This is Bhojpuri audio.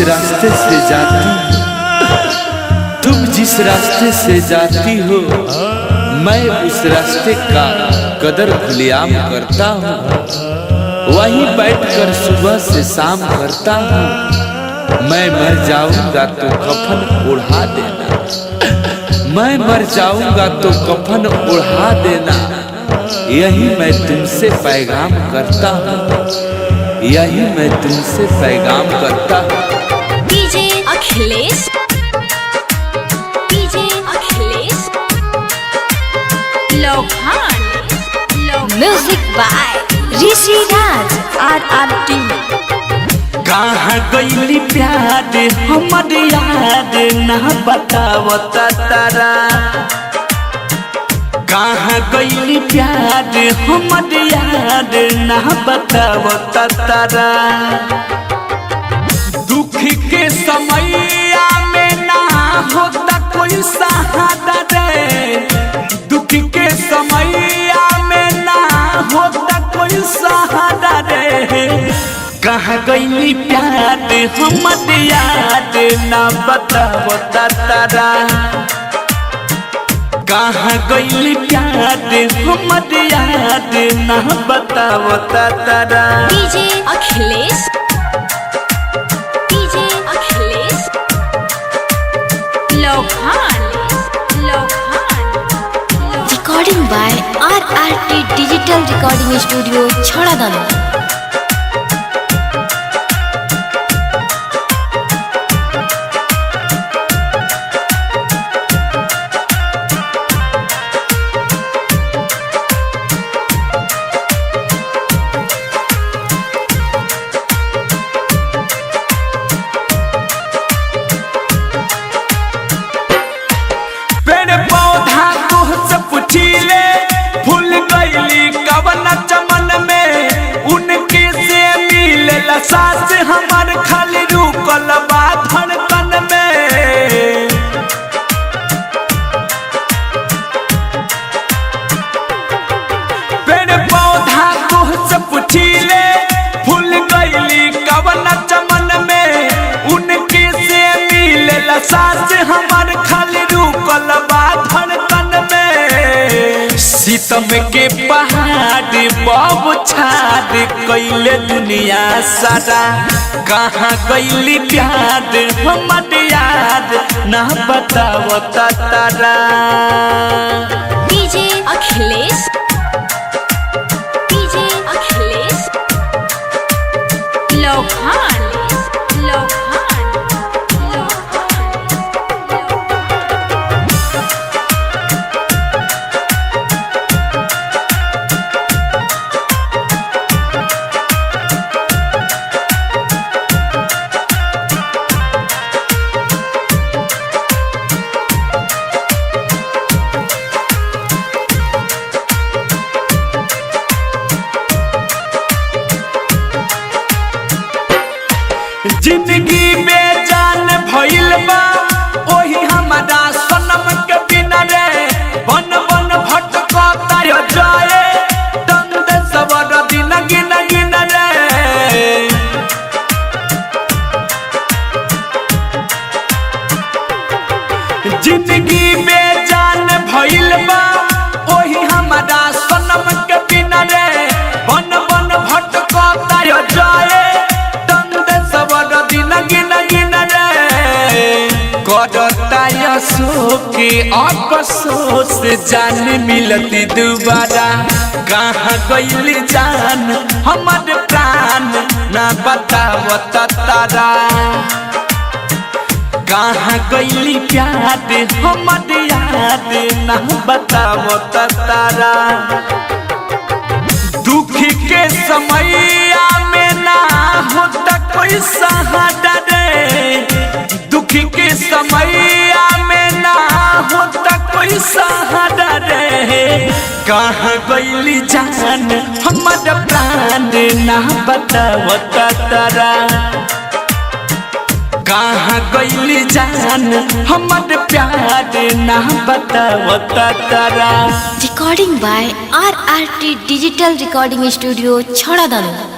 रास्ते से जाती तुम जिस रास्ते से जाती हो, मैं उस रास्ते का कदर खुलेआम करता हूँ। वहीं बैठकर सुबह से शाम करता हूँ। मैं मर जाऊंगा तो कफन ओढ़ा देना, मैं मर जाऊंगा तो कफन ओढ़ा देना। यही मैं तुमसे पैगाम करता हूँ, यही मैं तुमसे पैगाम करता हूँ। DJ Akhilesh, DJ Akhilesh Lohan, music by Rishi Raj RRT। कहाँ गईली प्यार हमर याद ना बतावता तारा, कहाँ गईली प्यार हमर याद ना बतावता तारा। दुख के समैया में ना होता कोई सहारा रे, दुख के समैया में ना होता कोई सहारा रे। कहाँ गईली प्यार हमर याद ना बतावता तारा, कहाँ गईली प्यार हमर याद ना बतावता तारा। DJ Akhilesh, DJ Akhilesh Lohan, recording by RRT digital recording studio छड़ादानो। सास हमार खाली रुकल बा धड़कन में, पेड़ पौधा तुझसे पूछिले फूल गईली कवन चमन में, उनके से मिलेला सास हमार खाली रुकल बा धड़कन में। सीतम के पहाड़ बब छाड़ कैले दुनिया सारा, कहाँ गईली प्यार हमर याद ना बतावता तारा। डीजे अखिलेश, डीजे अखिलेश लोहान, जिंदगी बेजान भइल बा ओही हमारा सनम के बिना रे, बन बन भटकता जाए दंद सबर दिन गिन गिन रे। जिंदगी बेजान भइल बा ओही हमारा सनम के बिना रे, बन बन भटकता जाए के अफसोस जान मिलती दोबारा। कहाँ गईली जान हमर प्राण ना बतावता तारा, कहाँ गईली प्यार हमर याद ना बतावता तारा। दुख के समैया में ना होता कोई सहारा रे, दुख के समैया में ना होता कोई सहारा रे। कहाँ गईली जान हमर प्राण ना बतावता तारा, कहाँ गईली जान हमर प्यार ना बतावता तारा। Recording by RRT digital recording studio छड़ादानो।